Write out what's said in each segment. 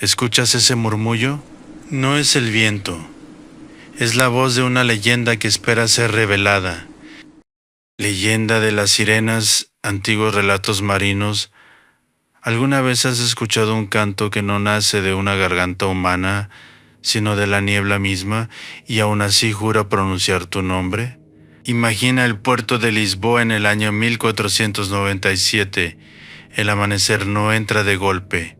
¿Escuchas ese murmullo? No es el viento. Es la voz de una leyenda que espera ser revelada. Leyenda de las sirenas, antiguos relatos marinos. ¿Alguna vez has escuchado un canto que no nace de una garganta humana, sino de la niebla misma, y aún así jura pronunciar tu nombre? Imagina el puerto de Lisboa en el año 1497. El amanecer no entra de golpe,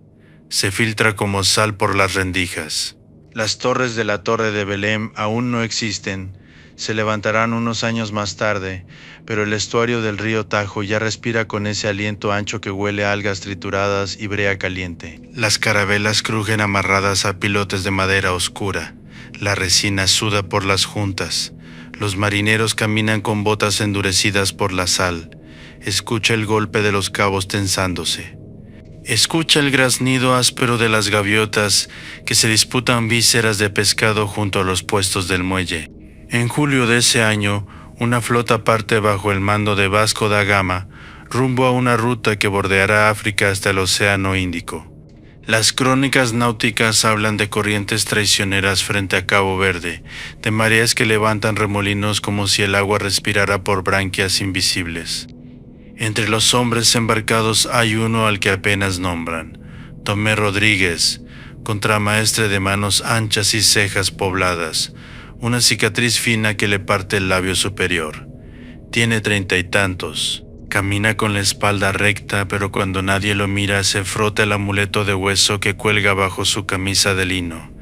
se filtra como sal por las rendijas. Las torres de la Torre de Belém aún no existen, se levantarán unos años más tarde, pero el estuario del río Tajo ya respira con ese aliento ancho que huele a algas trituradas y brea caliente. Las carabelas crujen amarradas a pilotes de madera oscura, la resina suda por las juntas, los marineros caminan con botas endurecidas por la sal, escucha el golpe de los cabos tensándose. Escucha el graznido áspero de las gaviotas que se disputan vísceras de pescado junto a los puestos del muelle. En julio de ese año, una flota parte bajo el mando de Vasco da Gama, rumbo a una ruta que bordeará África hasta el Océano Índico. Las crónicas náuticas hablan de corrientes traicioneras frente a Cabo Verde, de mareas que levantan remolinos como si el agua respirara por branquias invisibles. Entre los hombres embarcados hay uno al que apenas nombran, Tomé Rodríguez, contramaestre de manos anchas y cejas pobladas, una cicatriz fina que le parte el labio superior. Tiene 30 y tantos, camina con la espalda recta, pero cuando nadie lo mira se frota el amuleto de hueso que cuelga bajo su camisa de lino.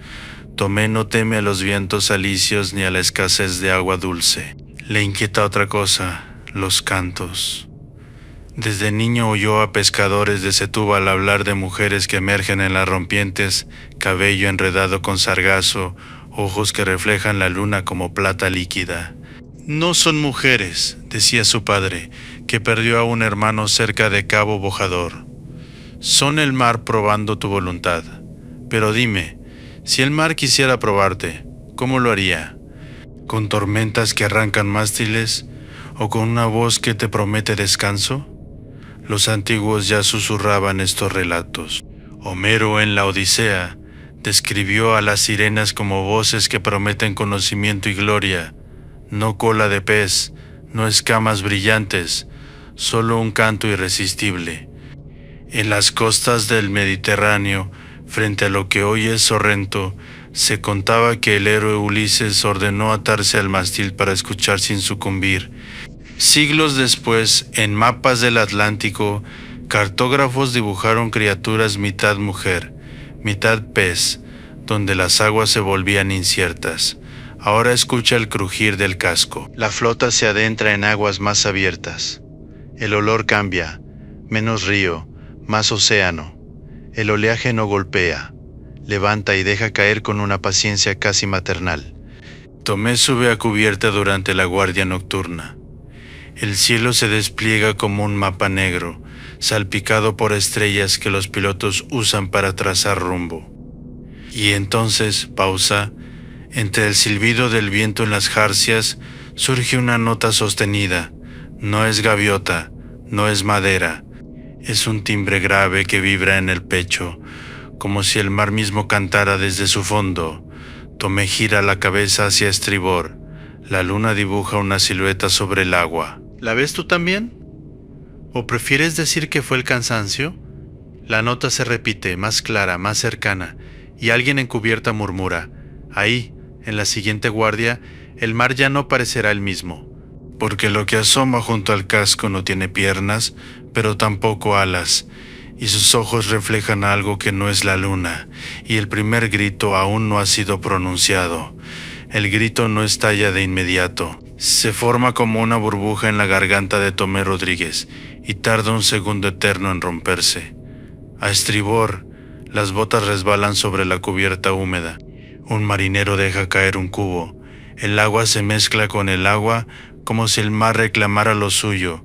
Tomé no teme a los vientos alisios ni a la escasez de agua dulce. Le inquieta otra cosa, los cantos. Desde niño oyó a pescadores de Setúbal hablar de mujeres que emergen en las rompientes, cabello enredado con sargazo, ojos que reflejan la luna como plata líquida. No son mujeres, decía su padre, que perdió a un hermano cerca de Cabo Bojador. Son el mar probando tu voluntad. Pero dime, si el mar quisiera probarte, ¿cómo lo haría? ¿Con tormentas que arrancan mástiles o con una voz que te promete descanso? Los antiguos ya susurraban estos relatos. Homero en la Odisea describió a las sirenas como voces que prometen conocimiento y gloria, no cola de pez, no escamas brillantes, solo un canto irresistible. En las costas del Mediterráneo, frente a lo que hoy es Sorrento, se contaba que el héroe Ulises ordenó atarse al mástil para escuchar sin sucumbir. Siglos después, en mapas del Atlántico, cartógrafos dibujaron criaturas mitad mujer, mitad pez, donde las aguas se volvían inciertas. Ahora escucha el crujir del casco. La flota se adentra en aguas más abiertas. El olor cambia, menos río, más océano. El oleaje no golpea, levanta y deja caer con una paciencia casi maternal. Tomé sube a cubierta durante la guardia nocturna. El cielo se despliega como un mapa negro, salpicado por estrellas que los pilotos usan para trazar rumbo. Y entonces, pausa, entre el silbido del viento en las jarcias, surge una nota sostenida. No es gaviota, no es madera, es un timbre grave que vibra en el pecho, como si el mar mismo cantara desde su fondo. Tomé gira la cabeza hacia estribor. La luna dibuja una silueta sobre el agua. ¿La ves tú también? ¿O prefieres decir que fue el cansancio? La nota se repite, más clara, más cercana, y alguien en cubierta murmura: ahí, en la siguiente guardia, el mar ya no parecerá el mismo, porque lo que asoma junto al casco no tiene piernas, pero tampoco alas, y sus ojos reflejan algo que no es la luna, y el primer grito aún no ha sido pronunciado. El grito no estalla de inmediato. Se forma como una burbuja en la garganta de Tomé Rodríguez y tarda un segundo eterno en romperse. A estribor, las botas resbalan sobre la cubierta húmeda. Un marinero deja caer un cubo. El agua se mezcla con el agua como si el mar reclamara lo suyo.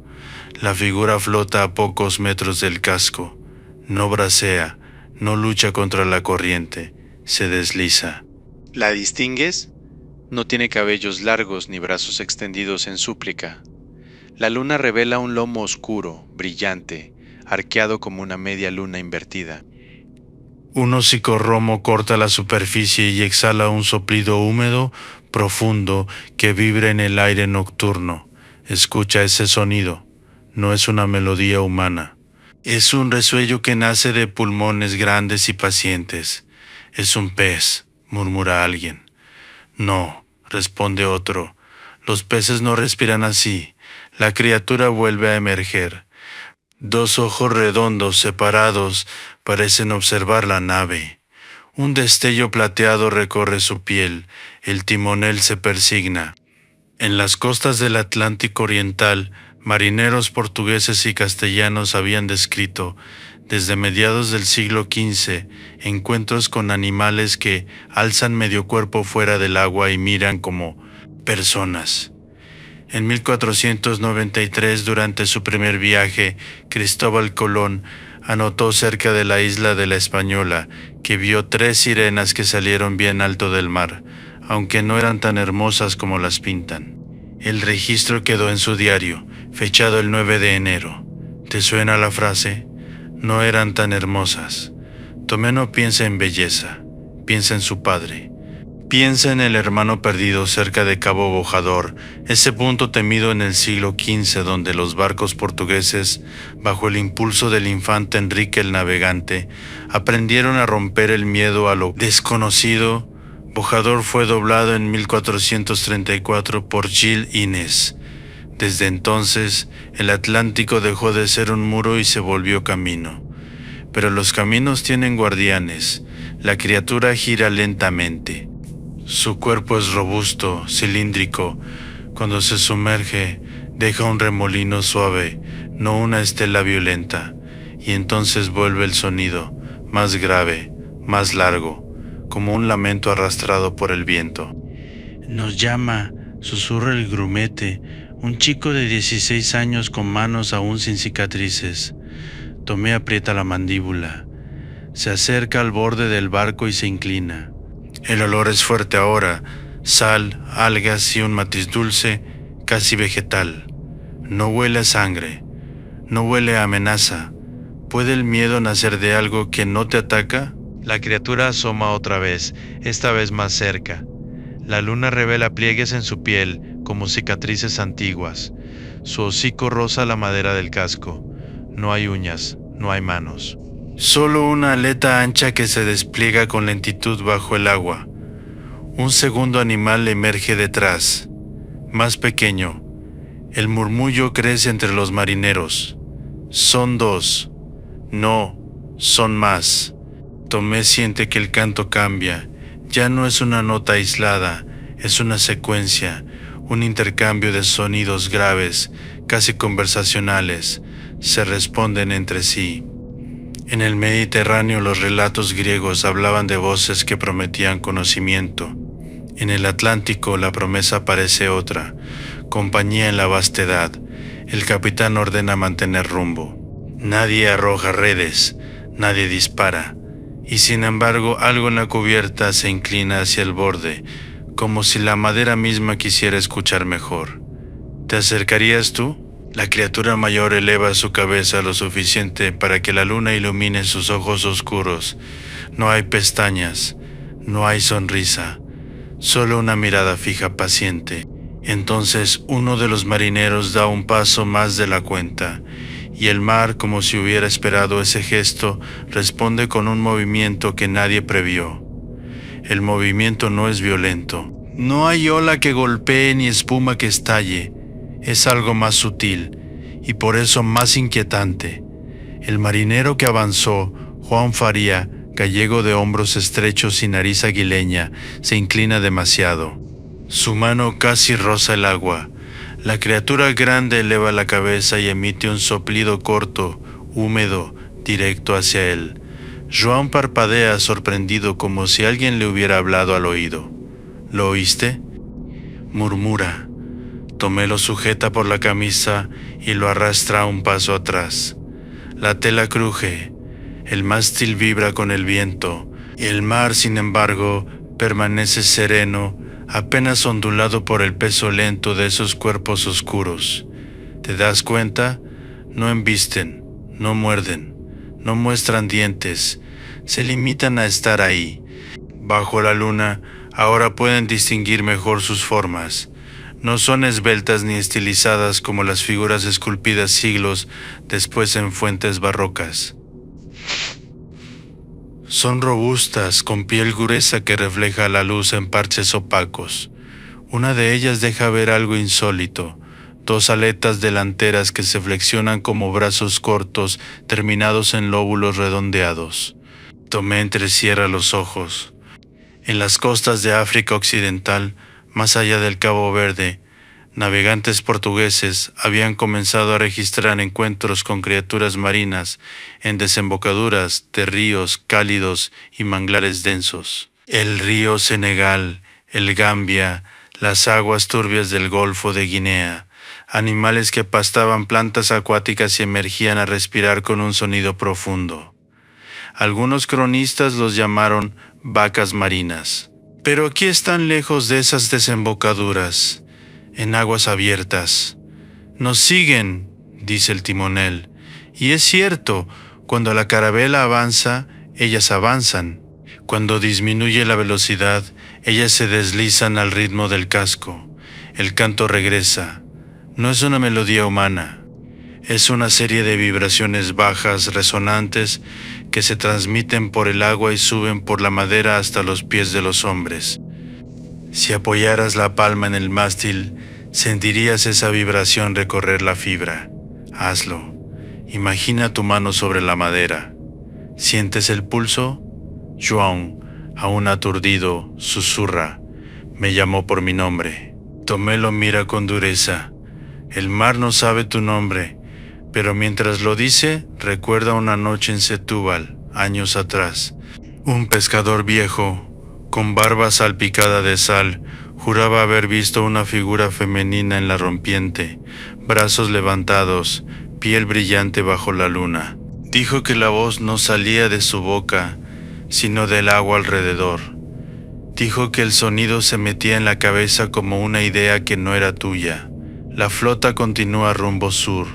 La figura flota a pocos metros del casco. No bracea, no lucha contra la corriente, se desliza. ¿La distingues? No tiene cabellos largos ni brazos extendidos en súplica. La luna revela un lomo oscuro, brillante, arqueado como una media luna invertida. Un hocico romo corta la superficie y exhala un soplido húmedo, profundo, que vibra en el aire nocturno. Escucha ese sonido. No es una melodía humana. Es un resuello que nace de pulmones grandes y pacientes. Es un pez, murmura alguien. No, responde otro. Los peces no respiran así. La criatura vuelve a emerger. Dos ojos redondos separados parecen observar la nave. Un destello plateado recorre su piel. El timonel se persigna. En las costas del Atlántico Oriental, marineros portugueses y castellanos habían descrito, desde mediados del siglo XV, encuentros con animales que alzan medio cuerpo fuera del agua y miran como personas. En 1493, durante su primer viaje, Cristóbal Colón anotó cerca de la isla de la Española que vio 3 sirenas que salieron bien alto del mar, aunque no eran tan hermosas como las pintan. El registro quedó en su diario, fechado el 9 de enero. ¿Te suena la frase? No eran tan hermosas. Tomé no piensa en belleza, piensa en su padre. Piensa en el hermano perdido cerca de Cabo Bojador, ese punto temido en el siglo XV donde los barcos portugueses, bajo el impulso del infante Enrique el Navegante, aprendieron a romper el miedo a lo desconocido. Bojador fue doblado en 1434 por Gil Innes. Desde entonces, el Atlántico dejó de ser un muro y se volvió camino. Pero los caminos tienen guardianes. La criatura gira lentamente. Su cuerpo es robusto, cilíndrico. Cuando se sumerge, deja un remolino suave, no una estela violenta. Y entonces vuelve el sonido, más grave, más largo, como un lamento arrastrado por el viento. Nos llama, susurra el grumete, un chico de 16 años con manos aún sin cicatrices. Tomé aprieta la mandíbula. Se acerca al borde del barco y se inclina. El olor es fuerte ahora, sal, algas y un matiz dulce, casi vegetal. No huele a sangre, no huele a amenaza. ¿Puede el miedo nacer de algo que no te ataca? La criatura asoma otra vez, esta vez más cerca. La luna revela pliegues en su piel, como cicatrices antiguas. Su hocico roza la madera del casco. No hay uñas, no hay manos. Solo una aleta ancha que se despliega con lentitud bajo el agua. Un segundo animal emerge detrás, más pequeño. El murmullo crece entre los marineros. Son 2. No, son más. Tomé siente que el canto cambia. Ya no es una nota aislada, es una secuencia, un intercambio de sonidos graves, casi conversacionales. Se responden entre sí. En el Mediterráneo los relatos griegos hablaban de voces que prometían conocimiento. En el Atlántico la promesa parece otra, compañía en la vastedad. El capitán ordena mantener rumbo. Nadie arroja redes, nadie dispara. Y sin embargo algo en la cubierta se inclina hacia el borde, como si la madera misma quisiera escuchar mejor. ¿Te acercarías tú? La criatura mayor eleva su cabeza lo suficiente para que la luna ilumine sus ojos oscuros. No hay pestañas, no hay sonrisa, solo una mirada fija paciente. Entonces uno de los marineros da un paso más de la cuenta, y el mar, como si hubiera esperado ese gesto, responde con un movimiento que nadie previó. El movimiento no es violento. No hay ola que golpee ni espuma que estalle. Es algo más sutil y por eso más inquietante. El marinero que avanzó, Juan Faría, gallego de hombros estrechos y nariz aguileña, se inclina demasiado. Su mano casi roza el agua. La criatura grande eleva la cabeza y emite un soplido corto, húmedo, directo hacia él. Joan parpadea sorprendido como si alguien le hubiera hablado al oído. ¿Lo oíste? Murmura. Tomé lo sujeta por la camisa y lo arrastra un paso atrás. La tela cruje, el mástil vibra con el viento, y el mar, sin embargo, permanece sereno, apenas ondulado por el peso lento de esos cuerpos oscuros. ¿Te das cuenta? No embisten, no muerden, no muestran dientes. se limitan a estar ahí. Bajo la luna, ahora pueden distinguir mejor sus formas. No son esbeltas ni estilizadas como las figuras esculpidas siglos después en fuentes barrocas. Son robustas, con piel gruesa que refleja la luz en parches opacos. Una de ellas deja ver algo insólito: dos aletas delanteras que se flexionan como brazos cortos terminados en lóbulos redondeados. Tomé entrecierra los ojos. En las costas de África Occidental, más allá del Cabo Verde, navegantes portugueses habían comenzado a registrar encuentros con criaturas marinas en desembocaduras de ríos cálidos y manglares densos. El río Senegal, el Gambia, las aguas turbias del Golfo de Guinea, animales que pastaban plantas acuáticas y emergían a respirar con un sonido profundo. Algunos cronistas los llamaron vacas marinas. Pero aquí están lejos de esas desembocaduras, en aguas abiertas. Nos siguen, dice el timonel. Y es cierto, cuando la carabela avanza, ellas avanzan. Cuando disminuye la velocidad, ellas se deslizan al ritmo del casco. El canto regresa. No es una melodía humana. Es una serie de vibraciones bajas, resonantes, que se transmiten por el agua y suben por la madera hasta los pies de los hombres. Si apoyaras la palma en el mástil, sentirías esa vibración recorrer la fibra. Hazlo. Imagina tu mano sobre la madera. ¿Sientes el pulso? João, aún aturdido, susurra. Me llamó por mi nombre. Tomé lo mira con dureza. El mar no sabe tu nombre, pero mientras lo dice, recuerda una noche en Setúbal, años atrás. Un pescador viejo, con barba salpicada de sal, juraba haber visto una figura femenina en la rompiente, brazos levantados, piel brillante bajo la luna. Dijo que la voz no salía de su boca, sino del agua alrededor. Dijo que el sonido se metía en la cabeza como una idea que no era tuya. La flota continúa rumbo sur.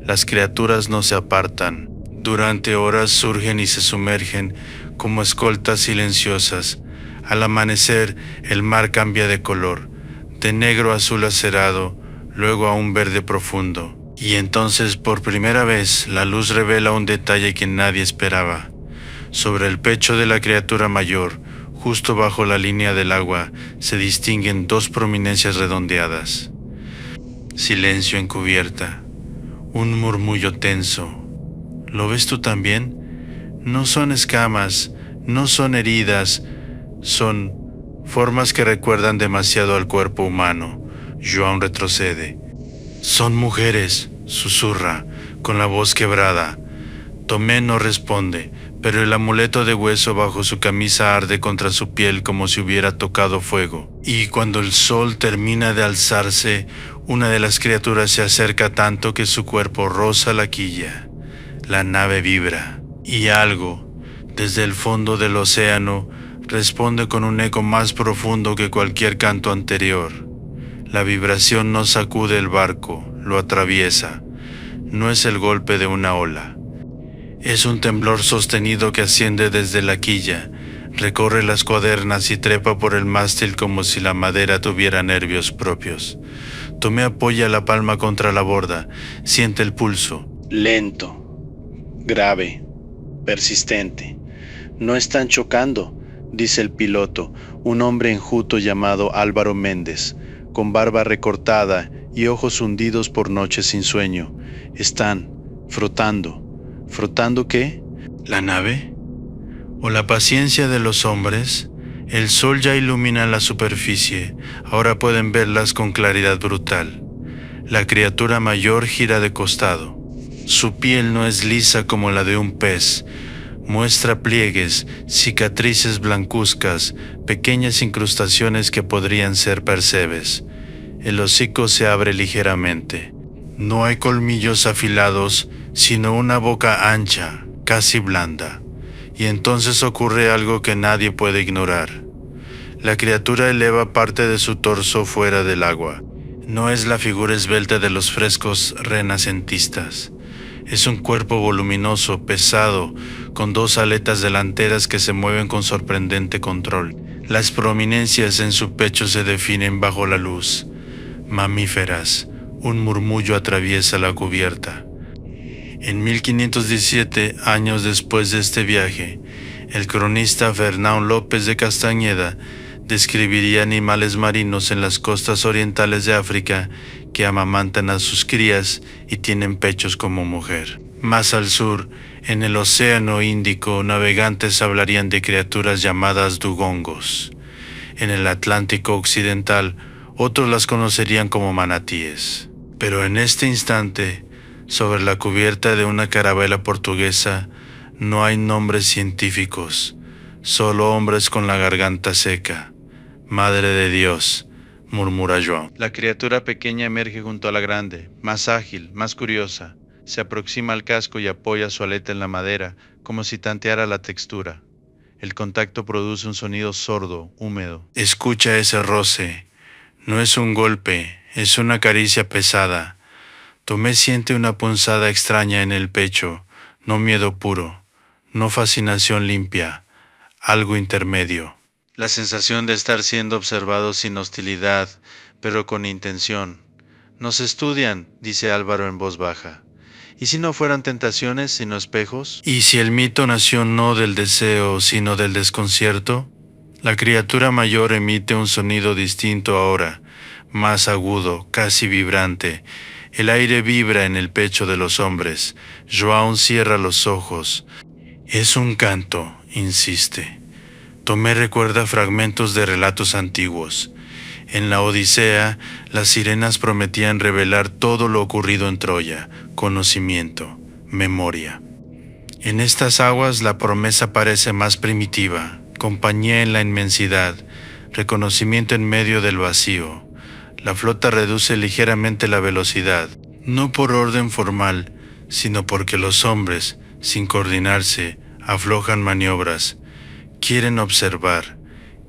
Las criaturas no se apartan. Durante horas surgen y se sumergen como escoltas silenciosas. Al amanecer, el mar cambia de color, de negro a azul acerado, luego a un verde profundo. Y entonces, por primera vez, la luz revela un detalle que nadie esperaba. Sobre el pecho de la criatura mayor, justo bajo la línea del agua, se distinguen dos prominencias redondeadas. Silencio en cubierta. Un murmullo tenso. ¿Lo ves tú también? No son escamas, no son heridas, son formas que recuerdan demasiado al cuerpo humano. João retrocede. Son mujeres, susurra, con la voz quebrada. Tomé no responde, pero el amuleto de hueso bajo su camisa arde contra su piel como si hubiera tocado fuego. Y cuando el sol termina de alzarse, una de las criaturas se acerca tanto que su cuerpo roza la quilla. La nave vibra, y algo, desde el fondo del océano, responde con un eco más profundo que cualquier canto anterior. La vibración no sacude el barco, lo atraviesa. No es el golpe de una ola. Es un temblor sostenido que asciende desde la quilla, recorre las cuadernas y trepa por el mástil como si la madera tuviera nervios propios. Tomé apoya la palma contra la borda, siente el pulso. Lento, grave, persistente. No están chocando, dice el piloto, un hombre enjuto llamado Álvaro Méndez, con barba recortada y ojos hundidos por noches sin sueño. Están frotando. ¿Frotando qué? ¿La nave? ¿O la paciencia de los hombres? El sol ya ilumina la superficie, ahora pueden verlas con claridad brutal. La criatura mayor gira de costado. Su piel no es lisa como la de un pez. Muestra pliegues, cicatrices blancuzcas, pequeñas incrustaciones que podrían ser percebes. El hocico se abre ligeramente. No hay colmillos afilados, sino una boca ancha, casi blanda. Y entonces ocurre algo que nadie puede ignorar. La criatura eleva parte de su torso fuera del agua. No es la figura esbelta de los frescos renacentistas. Es un cuerpo voluminoso, pesado, con 2 aletas delanteras que se mueven con sorprendente control. Las prominencias en su pecho se definen bajo la luz. Mamíferas, un murmullo atraviesa la cubierta. En 1517, años después de este viaje, el cronista Fernão López de Castañeda describiría animales marinos en las costas orientales de África que amamantan a sus crías y tienen pechos como mujer. Más al sur, en el Océano Índico, navegantes hablarían de criaturas llamadas dugongos. En el Atlántico Occidental, otros las conocerían como manatíes. Pero en este instante, sobre la cubierta de una carabela portuguesa, no hay nombres científicos, solo hombres con la garganta seca. Madre de Dios, murmura João. La criatura pequeña emerge junto a la grande, más ágil, más curiosa. Se aproxima al casco y apoya su aleta en la madera, como si tanteara la textura. El contacto produce un sonido sordo, húmedo. Escucha ese roce. No es un golpe, es una caricia pesada. Tomé siente una punzada extraña en el pecho, no miedo puro, no fascinación limpia, algo intermedio. La sensación de estar siendo observado sin hostilidad, pero con intención. Nos estudian, dice Álvaro en voz baja. ¿Y si no fueran tentaciones, sino espejos? ¿Y si el mito nació no del deseo, sino del desconcierto? La criatura mayor emite un sonido distinto ahora, más agudo, casi vibrante. El aire vibra en el pecho de los hombres. João cierra los ojos. Es un canto, insiste. Tomé recuerda fragmentos de relatos antiguos. En la Odisea, las sirenas prometían revelar todo lo ocurrido en Troya, conocimiento, memoria. En estas aguas la promesa parece más primitiva, compañía en la inmensidad, reconocimiento en medio del vacío. La flota reduce ligeramente la velocidad, no por orden formal, sino porque los hombres, sin coordinarse, aflojan maniobras. Quieren observar,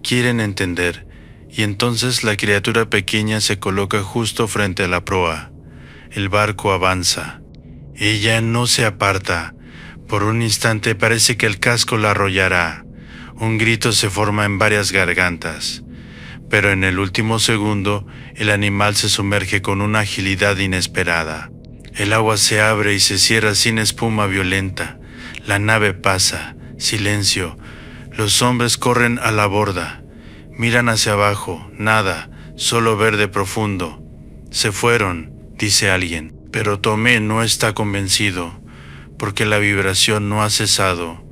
quieren entender, y entonces la criatura pequeña se coloca justo frente a la proa. El barco avanza. Ella no se aparta. Por un instante parece que el casco la arrollará. Un grito se forma en varias gargantas. Pero en el último segundo, el animal se sumerge con una agilidad inesperada. El agua se abre y se cierra sin espuma violenta. La nave pasa. Silencio. Los hombres corren a la borda. Miran hacia abajo. Nada. Solo verde profundo. Se fueron, dice alguien. Pero Tomé no está convencido, porque la vibración no ha cesado.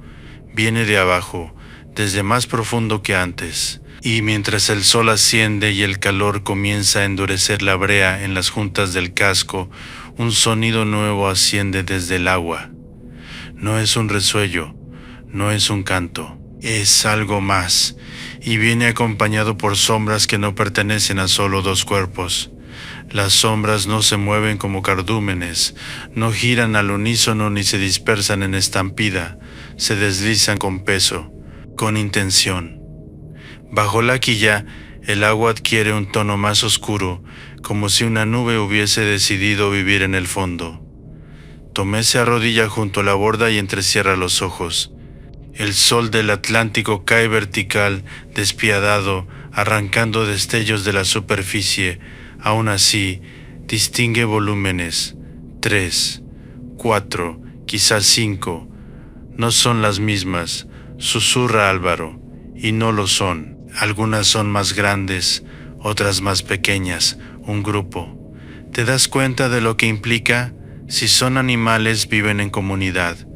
Viene de abajo, desde más profundo que antes. Y mientras el sol asciende y el calor comienza a endurecer la brea en las juntas del casco, un sonido nuevo asciende desde el agua. No es un resuello, no es un canto, es algo más, y viene acompañado por sombras que no pertenecen a solo 2 cuerpos. Las sombras no se mueven como cardúmenes, no giran al unísono ni se dispersan en estampida, se deslizan con peso, con intención. Bajo la quilla, el agua adquiere un tono más oscuro, como si una nube hubiese decidido vivir en el fondo. Tomé se arrodilla junto a la borda y entrecierra los ojos. El sol del Atlántico cae vertical, despiadado, arrancando destellos de la superficie. Aún así, distingue volúmenes. 3, 4, quizás 5. No son las mismas, susurra Álvaro, y no lo son. Algunas son más grandes, otras más pequeñas, un grupo. ¿Te das cuenta de lo que implica? Si son animales, viven en comunidad.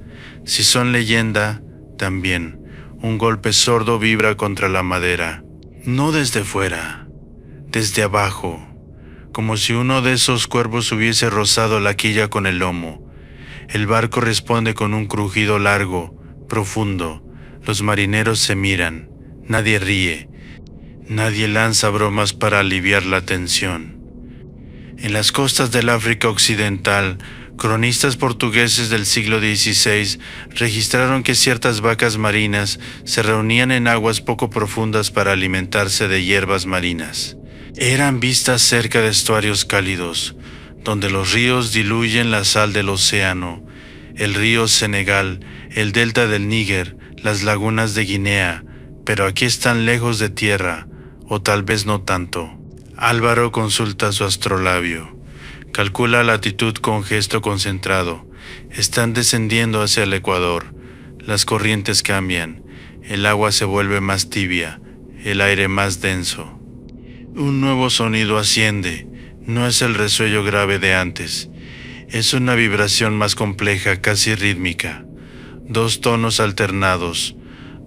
Si son leyenda, también. Un golpe sordo vibra contra la madera. No desde fuera, desde abajo, como si uno de esos cuervos hubiese rozado la quilla con el lomo. El barco responde con un crujido largo, profundo. Los marineros se miran. Nadie ríe. Nadie lanza bromas para aliviar la tensión. En las costas del África Occidental, cronistas portugueses del siglo XVI registraron que ciertas vacas marinas se reunían en aguas poco profundas para alimentarse de hierbas marinas. Eran vistas cerca de estuarios cálidos, donde los ríos diluyen la sal del océano. el río Senegal, el delta del Níger, las lagunas de Guinea, pero aquí están lejos de tierra, o tal vez no tanto. Álvaro consulta su astrolabio. Calcula la latitud con gesto concentrado. Están descendiendo hacia el Ecuador. Las corrientes cambian. El agua se vuelve más tibia, el aire más denso. Un nuevo sonido asciende. No es el resuello grave de antes. Es una vibración más compleja, casi rítmica. 2 tonos alternados.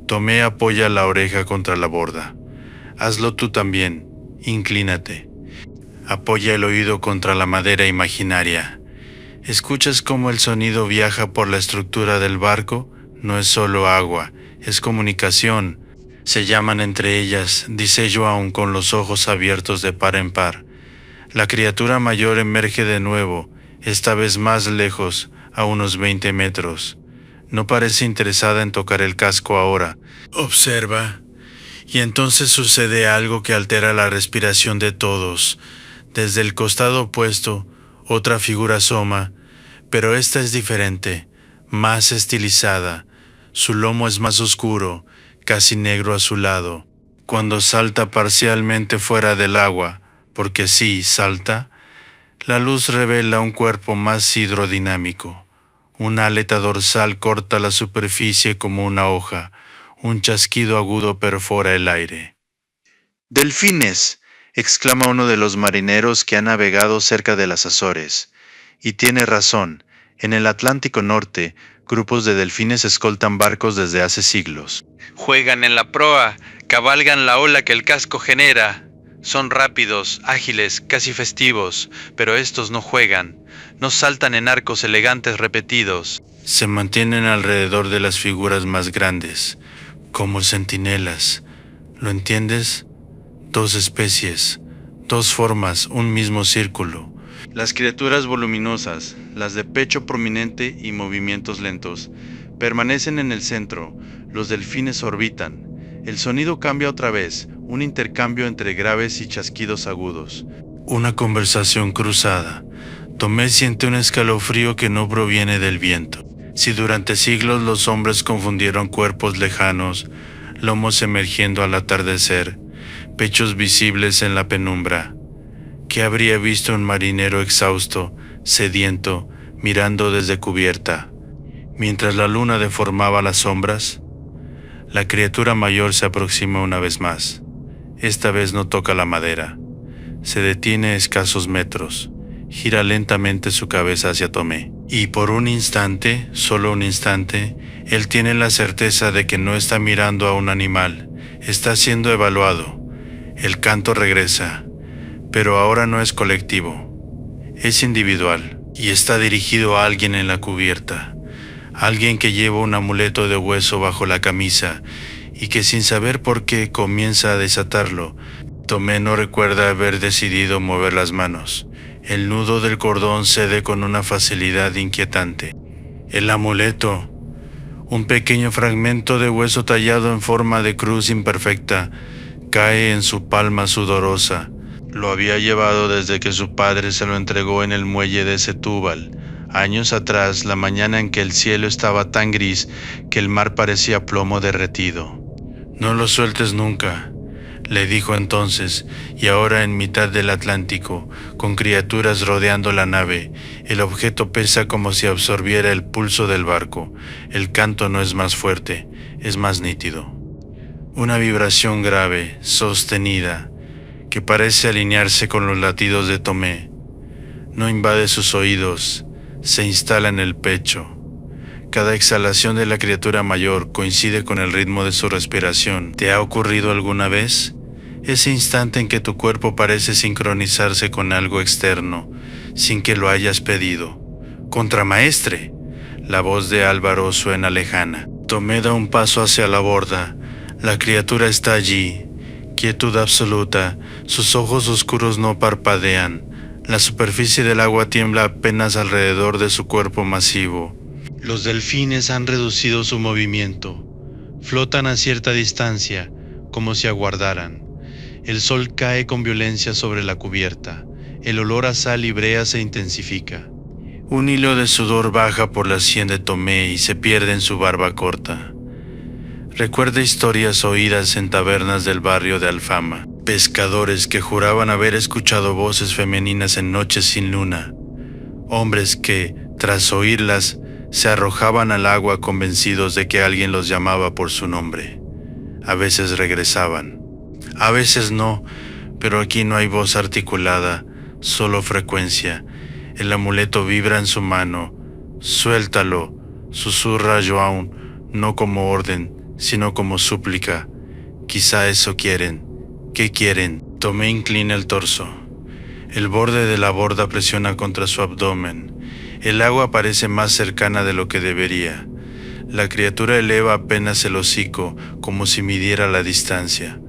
Tomé apoya la oreja contra la borda. Hazlo tú también. Inclínate. Apoya el oído contra la madera imaginaria. ¿Escuchas cómo el sonido viaja por la estructura del barco? No es solo agua, es comunicación. Se llaman entre ellas, dice yo aún con los ojos abiertos de par en par. La criatura mayor emerge de nuevo, esta vez más lejos, a unos 20 metros. No parece interesada en tocar el casco ahora. Observa, y entonces sucede algo que altera la respiración de todos. Desde el costado opuesto, otra figura asoma, pero esta es diferente, más estilizada. Su lomo es más oscuro, casi negro a su lado. Cuando salta parcialmente fuera del agua, porque sí, salta, la luz revela un cuerpo más hidrodinámico. Una aleta dorsal corta la superficie como una hoja, un chasquido agudo perfora el aire. «¡Delfines!», exclama uno de los marineros que ha navegado cerca de las Azores. Y tiene razón, en el Atlántico Norte, grupos de delfines escoltan barcos desde hace siglos. Juegan en la proa, cabalgan la ola que el casco genera. Son rápidos, ágiles, casi festivos, pero estos no juegan, no saltan en arcos elegantes repetidos. Se mantienen alrededor de las figuras más grandes, como centinelas. ¿Lo entiendes? 2 especies, 2 formas, un mismo círculo. Las criaturas voluminosas, las de pecho prominente y movimientos lentos, permanecen en el centro. Los delfines orbitan. El sonido cambia otra vez, un intercambio entre graves y chasquidos agudos. Una conversación cruzada. Tomé siente un escalofrío que no proviene del viento. Si durante siglos los hombres confundieron cuerpos lejanos, lomos emergiendo al atardecer, pechos visibles en la penumbra, ¿qué habría visto un marinero exhausto, sediento, mirando desde cubierta, mientras la luna deformaba las sombras? La criatura mayor se aproxima una vez más. Esta vez no toca la madera. Se detiene a escasos metros. Gira lentamente su cabeza hacia Tomé. Y por un instante, solo un instante, él tiene la certeza de que no está mirando a un animal. Está siendo evaluado. El canto regresa. Pero ahora no es colectivo. Es individual. Y está dirigido a alguien en la cubierta. Alguien que lleva un amuleto de hueso bajo la camisa y que sin saber por qué comienza a desatarlo. Tomé no recuerda haber decidido mover las manos. El nudo del cordón cede con una facilidad inquietante. El amuleto, un pequeño fragmento de hueso tallado en forma de cruz imperfecta, cae en su palma sudorosa. Lo había llevado desde que su padre se lo entregó en el muelle de Setúbal. Años atrás, la mañana en que el cielo estaba tan gris que el mar parecía plomo derretido. «No lo sueltes nunca», le dijo entonces, y ahora en mitad del Atlántico, con criaturas rodeando la nave, el objeto pesa como si absorbiera el pulso del barco. El canto no es más fuerte, es más nítido. Una vibración grave, sostenida, que parece alinearse con los latidos de Tomé. No invade sus oídos, se instala en el pecho. Cada exhalación de la criatura mayor coincide con el ritmo de su respiración. ¿Te ha ocurrido alguna vez? Ese instante en que tu cuerpo parece sincronizarse con algo externo, sin que lo hayas pedido. «¡Contramaestre!», la voz de Álvaro suena lejana. Tomé da un paso hacia la borda. La criatura está allí, quietud absoluta. Sus ojos oscuros no parpadean. La superficie del agua tiembla apenas alrededor de su cuerpo masivo. Los delfines han reducido su movimiento. Flotan a cierta distancia, como si aguardaran. El sol cae con violencia sobre la cubierta. El olor a sal y brea se intensifica. Un hilo de sudor baja por la sien de Tomé y se pierde en su barba corta. Recuerda historias oídas en tabernas del barrio de Alfama. Pescadores que juraban haber escuchado voces femeninas en noches sin luna. Hombres que, tras oírlas, se arrojaban al agua convencidos de que alguien los llamaba por su nombre. A veces regresaban. A veces no, pero aquí no hay voz articulada, solo frecuencia. El amuleto vibra en su mano. Suéltalo, susurra João, no como orden, sino como súplica. Quizá eso quieren. ¿Qué quieren? Tomé inclina el torso. El borde de la borda presiona contra su abdomen. El agua parece más cercana de lo que debería. La criatura eleva apenas el hocico, como si midiera la distancia.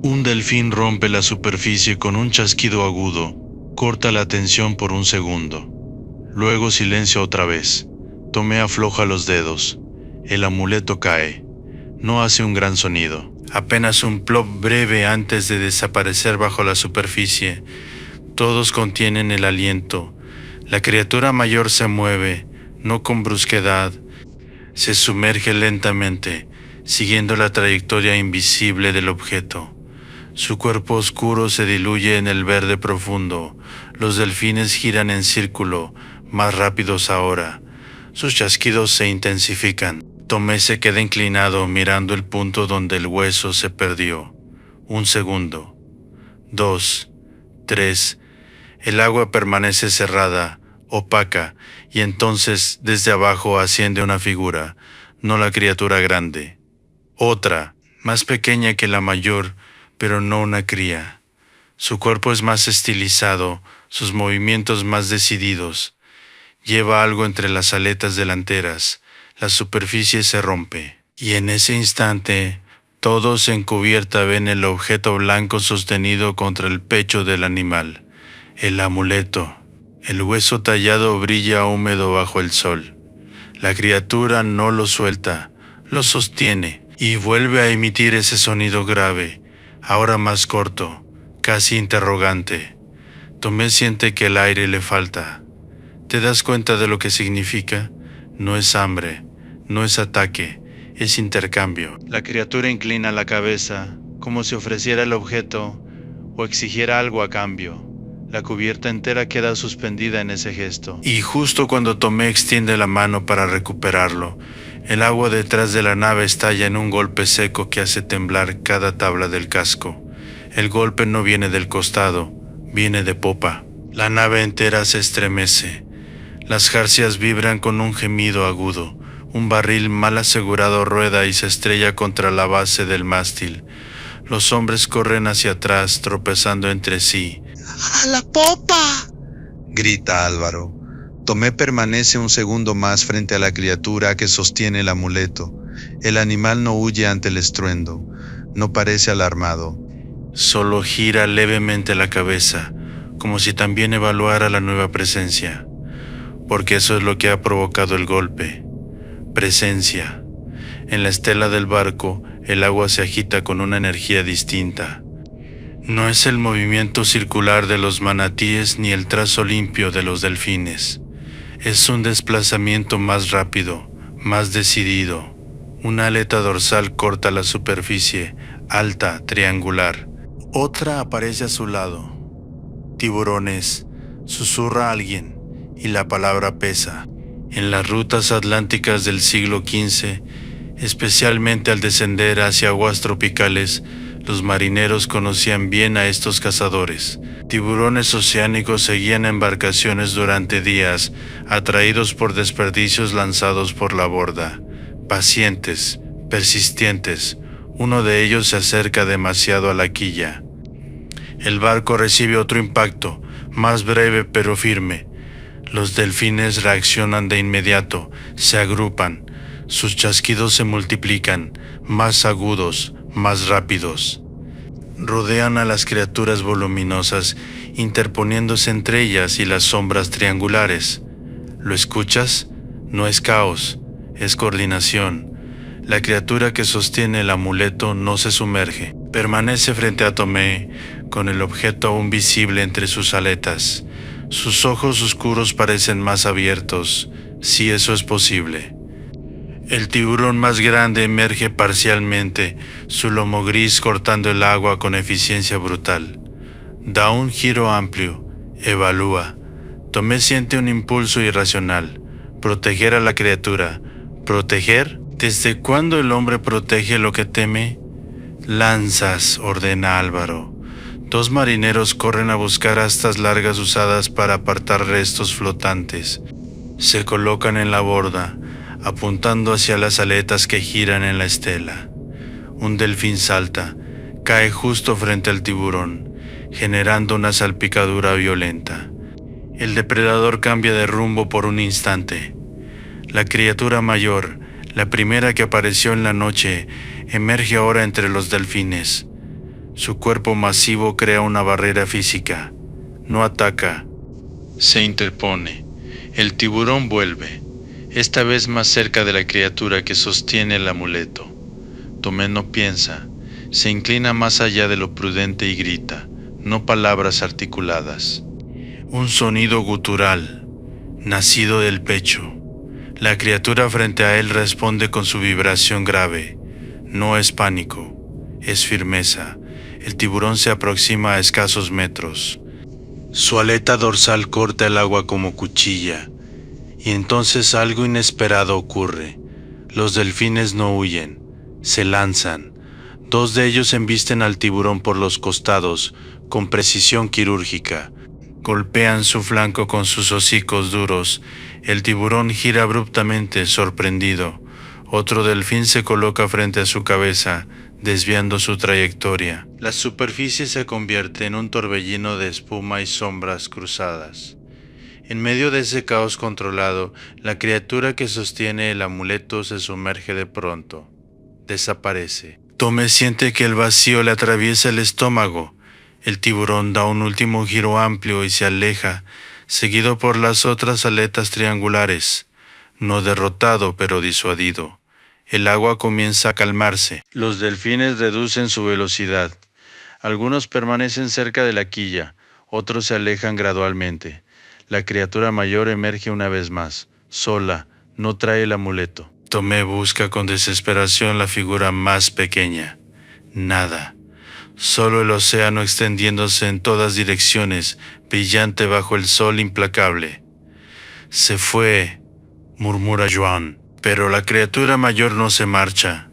Un delfín rompe la superficie con un chasquido agudo. Corta la tensión por un segundo. Luego silencio otra vez. Tomé afloja los dedos. El amuleto cae. No hace un gran sonido. Apenas un plop breve antes de desaparecer bajo la superficie. Todos contienen el aliento. La criatura mayor se mueve, no con brusquedad. Se sumerge lentamente, siguiendo la trayectoria invisible del objeto. Su cuerpo oscuro se diluye en el verde profundo. Los delfines giran en círculo, más rápidos ahora. Sus chasquidos se intensifican. Tomé se queda inclinado mirando el punto donde el hueso se perdió. 1 segundo. 2, 3. El agua permanece cerrada, opaca, y entonces desde abajo asciende una figura, no la criatura grande. Otra, más pequeña que la mayor, pero no una cría. Su cuerpo es más estilizado, sus movimientos más decididos. Lleva algo entre las aletas delanteras. La superficie se rompe, y en ese instante, todos en cubierta ven el objeto blanco sostenido contra el pecho del animal. El amuleto. El hueso tallado brilla húmedo bajo el sol. La criatura no lo suelta, lo sostiene, y vuelve a emitir ese sonido grave, ahora más corto, casi interrogante. Tomé siente que el aire le falta. ¿Te das cuenta de lo que significa? No es hambre, no es ataque, es intercambio. La criatura inclina la cabeza, como si ofreciera el objeto o exigiera algo a cambio. La cubierta entera queda suspendida en ese gesto. Y justo cuando Tomé extiende la mano para recuperarlo, el agua detrás de la nave estalla en un golpe seco que hace temblar cada tabla del casco. El golpe no viene del costado, viene de popa. La nave entera se estremece. Las jarcias vibran con un gemido agudo. Un barril mal asegurado rueda y se estrella contra la base del mástil. Los hombres corren hacia atrás, tropezando entre sí. ¡A la popa!, grita Álvaro. Tomé permanece un segundo más frente a la criatura que sostiene el amuleto. El animal no huye ante el estruendo. No parece alarmado. Solo gira levemente la cabeza, como si también evaluara la nueva presencia. Porque eso es lo que ha provocado el golpe. Presencia. En la estela del barco, el agua se agita con una energía distinta. No es el movimiento circular de los manatíes ni el trazo limpio de los delfines. Es un desplazamiento más rápido, más decidido. Una aleta dorsal corta la superficie, alta, triangular. Otra aparece a su lado. Tiburones, susurra alguien. Y la palabra pesa. En las rutas atlánticas del siglo XV, especialmente al descender hacia aguas tropicales, los marineros conocían bien a estos cazadores. Tiburones oceánicos seguían embarcaciones durante días, atraídos por desperdicios lanzados por la borda. Pacientes, persistentes, uno de ellos se acerca demasiado a la quilla. El barco recibe otro impacto, más breve pero firme. Los delfines reaccionan de inmediato, se agrupan, sus chasquidos se multiplican, más agudos, más rápidos. Rodean a las criaturas voluminosas, interponiéndose entre ellas y las sombras triangulares. ¿Lo escuchas? No es caos, es coordinación. La criatura que sostiene el amuleto no se sumerge. Permanece frente a Tomé, con el objeto aún visible entre sus aletas. Sus ojos oscuros parecen más abiertos, si eso es posible. El tiburón más grande emerge parcialmente, su lomo gris cortando el agua con eficiencia brutal. Da un giro amplio, evalúa. Tomé siente un impulso irracional. Proteger a la criatura. ¿Proteger? ¿Desde cuándo el hombre protege lo que teme? Lanzas, ordena Álvaro. 2 marineros corren a buscar astas largas usadas para apartar restos flotantes. Se colocan en la borda, apuntando hacia las aletas que giran en la estela. Un delfín salta, cae justo frente al tiburón, generando una salpicadura violenta. El depredador cambia de rumbo por un instante. La criatura mayor, la primera que apareció en la noche, emerge ahora entre los delfines. Su cuerpo masivo crea una barrera física. No ataca, se interpone. El tiburón vuelve, esta vez más cerca de la criatura que sostiene el amuleto. Tomé no piensa, se inclina más allá de lo prudente y grita, no palabras articuladas. Un sonido gutural, nacido del pecho. La criatura frente a él responde con su vibración grave. No es pánico, es firmeza. El tiburón se aproxima a escasos metros. Su aleta dorsal corta el agua como cuchilla. Y entonces algo inesperado ocurre. Los delfines no huyen, se lanzan. 2 de ellos embisten al tiburón por los costados, con precisión quirúrgica. Golpean su flanco con sus hocicos duros. El tiburón gira abruptamente, sorprendido. Otro delfín se coloca frente a su cabeza, desviando su trayectoria. La superficie se convierte en un torbellino de espuma y sombras cruzadas. En medio de ese caos controlado, la criatura que sostiene el amuleto se sumerge de pronto. Desaparece. Tomé siente que el vacío le atraviesa el estómago. El tiburón da un último giro amplio y se aleja, seguido por las otras aletas triangulares. No derrotado, pero disuadido. El agua comienza a calmarse. Los delfines reducen su velocidad. Algunos permanecen cerca de la quilla, otros se alejan gradualmente. La criatura mayor emerge una vez más, sola, no trae el amuleto. Tomé busca con desesperación la figura más pequeña. Nada. Solo el océano extendiéndose en todas direcciones, brillante bajo el sol implacable. Se fue, murmura Joan, pero la criatura mayor no se marcha.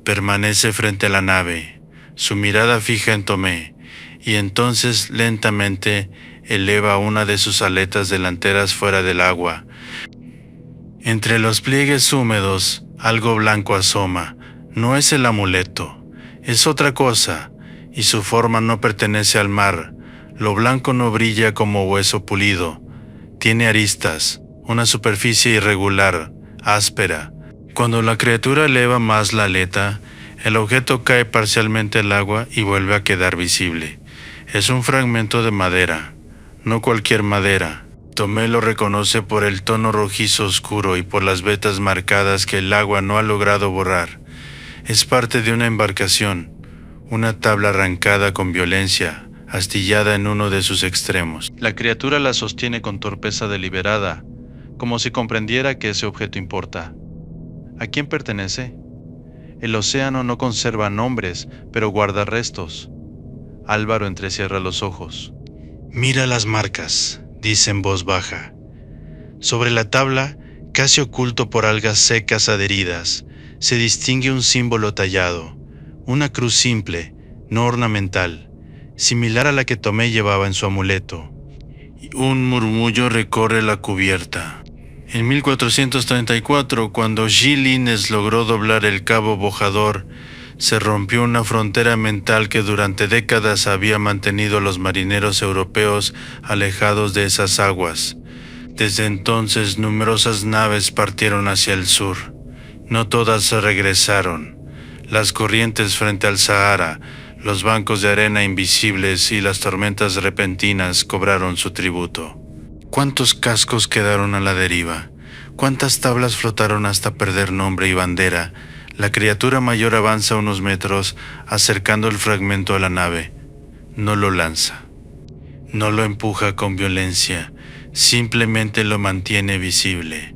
Permanece frente a la nave, su mirada fija en Tomé, y entonces lentamente eleva una de sus aletas delanteras fuera del agua. Entre los pliegues húmedos, algo blanco asoma. No es el amuleto, es otra cosa, y su forma no pertenece al mar. Lo blanco no brilla como hueso pulido. Tiene aristas, una superficie irregular, áspera. Cuando la criatura eleva más la aleta, el objeto cae parcialmente al agua y vuelve a quedar visible. Es un fragmento de madera. No cualquier madera. Tomé lo reconoce por el tono rojizo oscuro y por las vetas marcadas que el agua no ha logrado borrar. Es parte de una embarcación, una tabla arrancada con violencia, astillada en uno de sus extremos. La criatura la sostiene con torpeza deliberada, como si comprendiera que ese objeto importa. ¿A quién pertenece? El océano no conserva nombres, pero guarda restos. Álvaro entrecierra los ojos. Mira las marcas, dice en voz baja. Sobre la tabla, casi oculto por algas secas adheridas, se distingue un símbolo tallado, una cruz simple, no ornamental, similar a la que Tomé llevaba en su amuleto. Un murmullo recorre la cubierta. En 1434, cuando Gilles logró doblar el cabo Bojador, se rompió una frontera mental que durante décadas había mantenido a los marineros europeos alejados de esas aguas. Desde entonces, numerosas naves partieron hacia el sur. No todas se regresaron. Las corrientes frente al Sahara, los bancos de arena invisibles y las tormentas repentinas cobraron su tributo. ¿Cuántos cascos quedaron a la deriva? ¿Cuántas tablas flotaron hasta perder nombre y bandera? La criatura mayor avanza unos metros, acercando el fragmento a la nave. No lo lanza. No lo empuja con violencia. simplemente lo mantiene visible.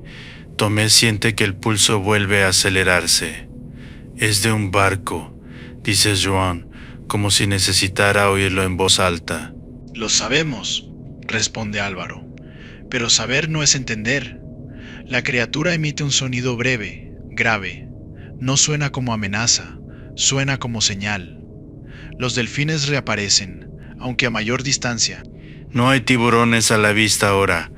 Tomé siente que el pulso vuelve a acelerarse. Es de un barco, dice Joan, como si necesitara oírlo en voz alta. Lo sabemos, responde Álvaro, pero saber no es entender. La criatura emite un sonido breve, grave. No suena como amenaza, suena como señal. Los delfines reaparecen, aunque a mayor distancia. No hay tiburones a la vista ahora,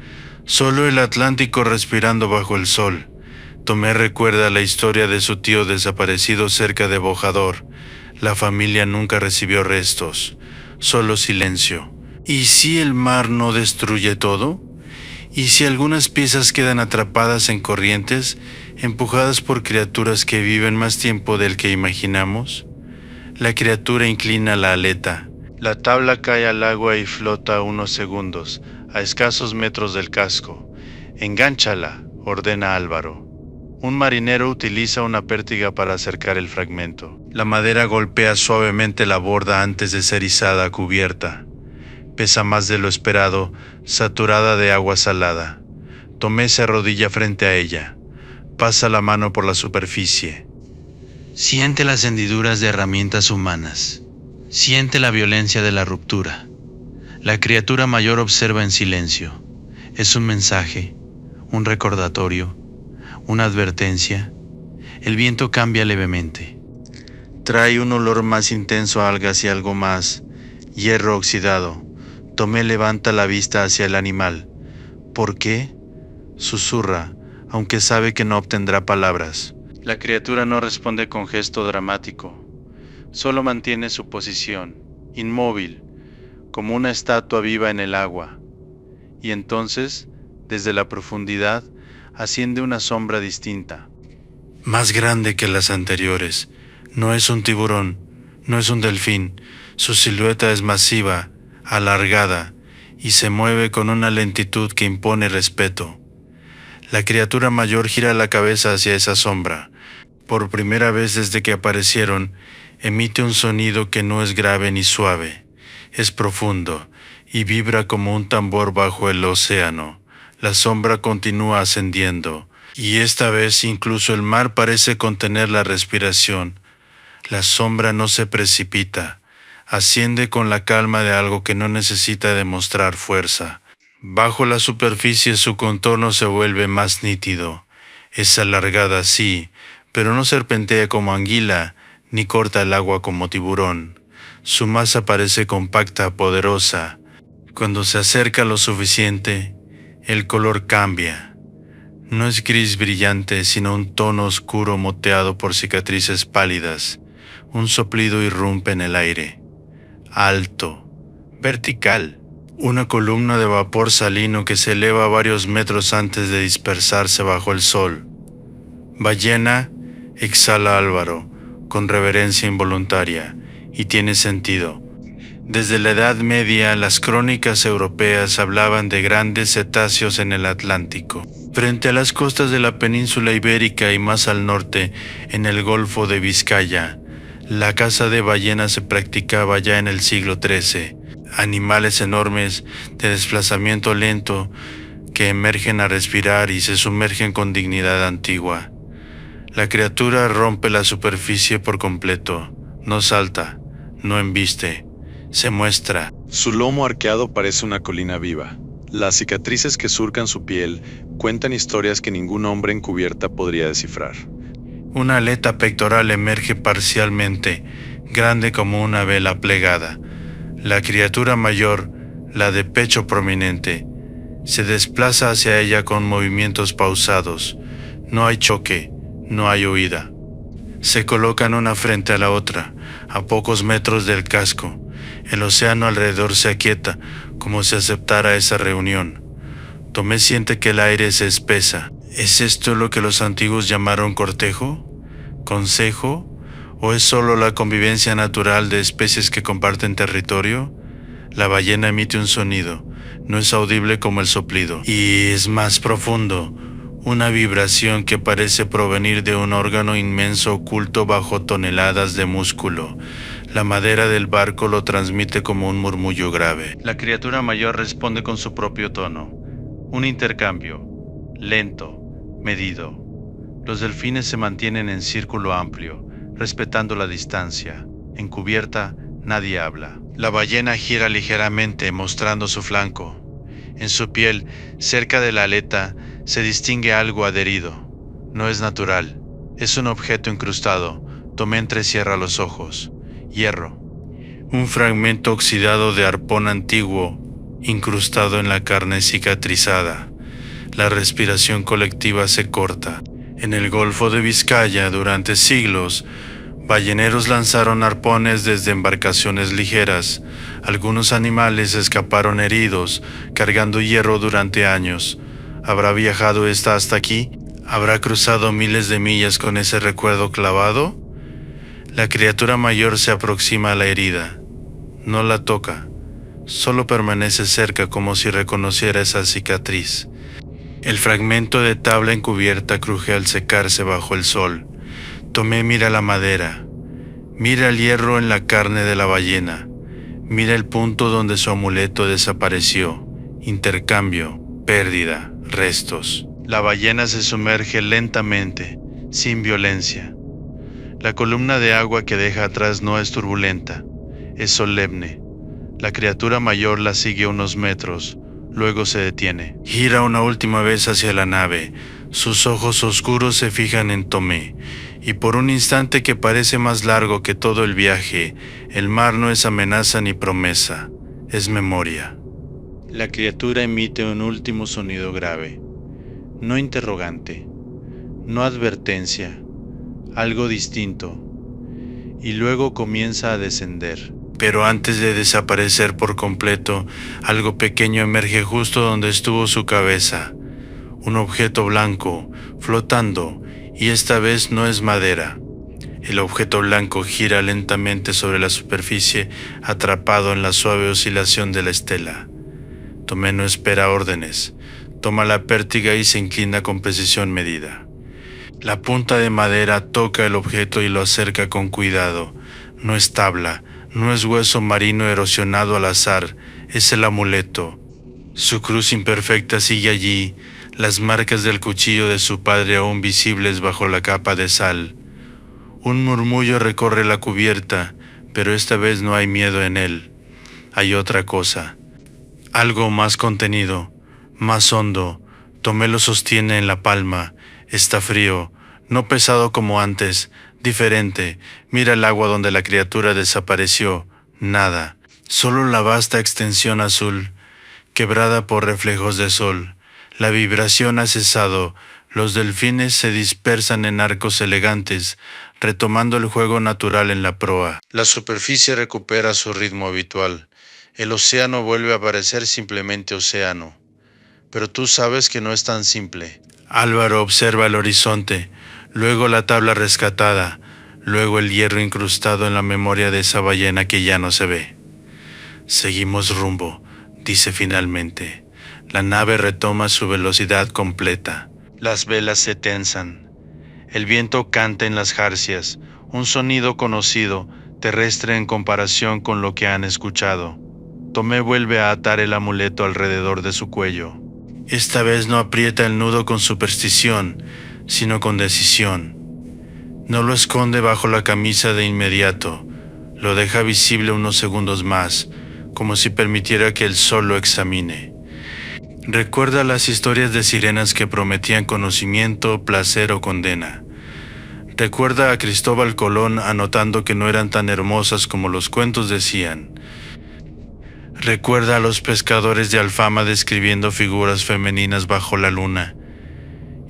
solo el Atlántico respirando bajo el sol. Tomé recuerda la historia de su tío desaparecido cerca de Bojador. La familia nunca recibió restos, solo silencio. ¿Y si el mar no destruye todo? ¿Y si algunas piezas quedan atrapadas en corrientes, empujadas por criaturas que viven más tiempo del que imaginamos? La criatura inclina la aleta. La tabla cae al agua y flota unos segundos, a escasos metros del casco. «Engánchala», ordena Álvaro. Un marinero utiliza una pértiga para acercar el fragmento. La madera golpea suavemente la borda antes de ser izada a cubierta. Pesa más de lo esperado, saturada de agua salada. Tomé se arrodilla frente a ella. Pasa la mano por la superficie. Siente las hendiduras de herramientas humanas. Siente la violencia de la ruptura. La criatura mayor observa en silencio. Es un mensaje, un recordatorio, una advertencia. El viento cambia levemente. Trae un olor más intenso a algas y algo más. Hierro oxidado. Tomé levanta la vista hacia el animal. ¿Por qué? Susurra, aunque sabe que no obtendrá palabras. La criatura no responde con gesto dramático. Solo mantiene su posición, inmóvil, como una estatua viva en el agua. Y entonces, desde la profundidad, asciende una sombra distinta. Más grande que las anteriores. No es un tiburón, no es un delfín. Su silueta es masiva, alargada, y se mueve con una lentitud que impone respeto. La criatura mayor gira la cabeza hacia esa sombra. Por primera vez desde que aparecieron, emite un sonido que no es grave ni suave. Es profundo y vibra como un tambor bajo el océano. La sombra continúa ascendiendo, y esta vez incluso el mar parece contener la respiración. La sombra no se precipita, asciende con la calma de algo que no necesita demostrar fuerza. Bajo la superficie su contorno se vuelve más nítido. Es alargada, sí, pero no serpentea como anguila, ni corta el agua como tiburón. Su masa parece compacta, poderosa. Cuando se acerca lo suficiente, el color cambia. No es gris brillante, sino un tono oscuro moteado por cicatrices pálidas. Un soplido irrumpe en el aire. Alto, vertical. Una columna de vapor salino que se eleva varios metros antes de dispersarse bajo el sol. Ballena, exhala Álvaro, con reverencia involuntaria, y tiene sentido. Desde la Edad Media, las crónicas europeas hablaban de grandes cetáceos en el Atlántico. Frente a las costas de la península ibérica y más al norte, en el Golfo de Vizcaya, la caza de ballenas se practicaba ya en el siglo XIII. Animales enormes de desplazamiento lento que emergen a respirar y se sumergen con dignidad antigua. La criatura rompe la superficie por completo, no salta, no embiste, se muestra. Su lomo arqueado parece una colina viva. Las cicatrices que surcan su piel cuentan historias que ningún hombre en cubierta podría descifrar. Una aleta pectoral emerge parcialmente, grande como una vela plegada. La criatura mayor, la de pecho prominente, se desplaza hacia ella con movimientos pausados. No hay choque, no hay huida. Se colocan una frente a la otra, a pocos metros del casco. El océano alrededor se aquieta, como si aceptara esa reunión. Tomé siente que el aire se espesa. ¿Es esto lo que los antiguos llamaron cortejo? ¿Consejo? ¿O es solo la convivencia natural de especies que comparten territorio? La ballena emite un sonido, no es audible como el soplido, y es más profundo, una vibración que parece provenir de un órgano inmenso oculto bajo toneladas de músculo. La madera del barco lo transmite como un murmullo grave. La criatura mayor responde con su propio tono. Un intercambio, lento, medido. Los delfines se mantienen en círculo amplio, respetando la distancia. En cubierta, nadie habla. La ballena gira ligeramente, mostrando su flanco. En su piel, cerca de la aleta, se distingue algo adherido. No es natural. Es un objeto incrustado. Tomé entrecierra los ojos. Hierro. Un fragmento oxidado de arpón antiguo, incrustado en la carne cicatrizada. La respiración colectiva se corta. En el Golfo de Vizcaya, durante siglos, balleneros lanzaron arpones desde embarcaciones ligeras. Algunos animales escaparon heridos, cargando hierro durante años. ¿Habrá viajado esta hasta aquí? ¿Habrá cruzado miles de millas con ese recuerdo clavado? La criatura mayor se aproxima a la herida. No la toca. Solo permanece cerca como si reconociera esa cicatriz. El fragmento de tabla encubierta cruje al secarse bajo el sol. Tomé mira la madera. Mira el hierro en la carne de la ballena. Mira el punto donde su amuleto desapareció. Intercambio, pérdida, restos. La ballena se sumerge lentamente, sin violencia. La columna de agua que deja atrás no es turbulenta, es solemne. La criatura mayor la sigue unos metros, luego se detiene. Gira una última vez hacia la nave. Sus ojos oscuros se fijan en Tomé, y por un instante que parece más largo que todo el viaje, el mar no es amenaza ni promesa, es memoria. La criatura emite un último sonido grave, no interrogante, no advertencia, algo distinto, y luego comienza a descender. Pero antes de desaparecer por completo, algo pequeño emerge justo donde estuvo su cabeza. Un objeto blanco, flotando, y esta vez no es madera. El objeto blanco gira lentamente sobre la superficie, atrapado en la suave oscilación de la estela. Tomé no espera órdenes. Toma la pértiga y se inclina con precisión medida. La punta de madera toca el objeto y lo acerca con cuidado. No es tabla. No es hueso marino erosionado al azar, es el amuleto. Su cruz imperfecta sigue allí, las marcas del cuchillo de su padre aún visibles bajo la capa de sal. Un murmullo recorre la cubierta, pero esta vez no hay miedo en él. Hay otra cosa, algo más contenido, más hondo. Tomé lo sostiene en la palma, está frío, no pesado como antes, diferente. Mira el agua donde la criatura desapareció. Nada. Solo la vasta extensión azul, quebrada por reflejos de sol. La vibración ha cesado. Los delfines se dispersan en arcos elegantes, retomando el juego natural en la proa. La superficie recupera su ritmo habitual. El océano vuelve a parecer simplemente océano. Pero tú sabes que no es tan simple. Álvaro observa el horizonte. Luego la tabla rescatada, luego el hierro incrustado en la memoria de esa ballena que ya no se ve. Seguimos rumbo, dice finalmente. La nave retoma su velocidad completa. Las velas se tensan. El viento canta en las jarcias, un sonido conocido, terrestre en comparación con lo que han escuchado. Tomé vuelve a atar el amuleto alrededor de su cuello. Esta vez no aprieta el nudo con superstición, sino con decisión. No lo esconde bajo la camisa de inmediato, lo deja visible unos segundos más, como si permitiera que el sol lo examine. Recuerda las historias de sirenas que prometían conocimiento, placer o condena. Recuerda a Cristóbal Colón anotando que no eran tan hermosas como los cuentos decían. Recuerda a los pescadores de Alfama describiendo figuras femeninas bajo la luna.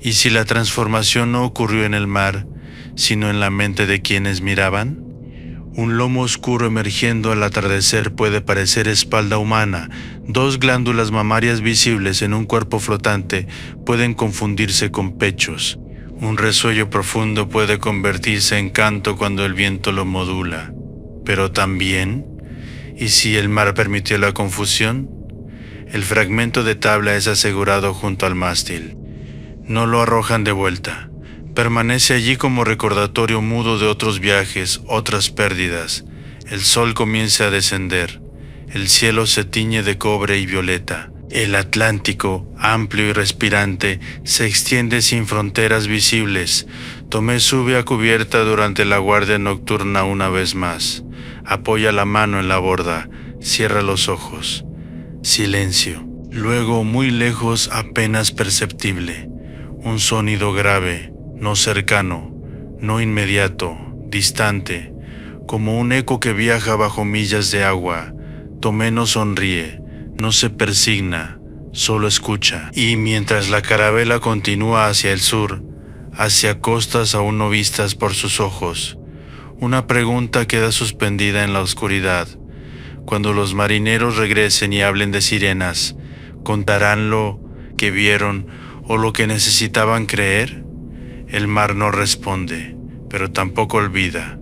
¿Y si la transformación no ocurrió en el mar, sino en la mente de quienes miraban? Un lomo oscuro emergiendo al atardecer puede parecer espalda humana. Dos glándulas mamarias visibles en un cuerpo flotante pueden confundirse con pechos. Un resuello profundo puede convertirse en canto cuando el viento lo modula. Pero también, ¿y si el mar permitió la confusión? El fragmento de tabla es asegurado junto al mástil. No lo arrojan de vuelta. Permanece allí como recordatorio mudo de otros viajes, otras pérdidas. El sol comienza a descender. El cielo se tiñe de cobre y violeta. El Atlántico, amplio y respirante, se extiende sin fronteras visibles. Tomé sube a cubierta durante la guardia nocturna una vez más. Apoya la mano en la borda, cierra los ojos. Silencio. Luego, muy lejos, apenas perceptible. Un sonido grave, no cercano, no inmediato, distante, como un eco que viaja bajo millas de agua. Tomé no sonríe. No se persigna, solo escucha. Y mientras la carabela continúa hacia el sur, hacia costas aún no vistas por sus ojos, una pregunta queda suspendida en la oscuridad. Cuando los marineros regresen y hablen de sirenas, ¿contarán lo que vieron o lo que necesitaban creer? El mar no responde, pero tampoco olvida.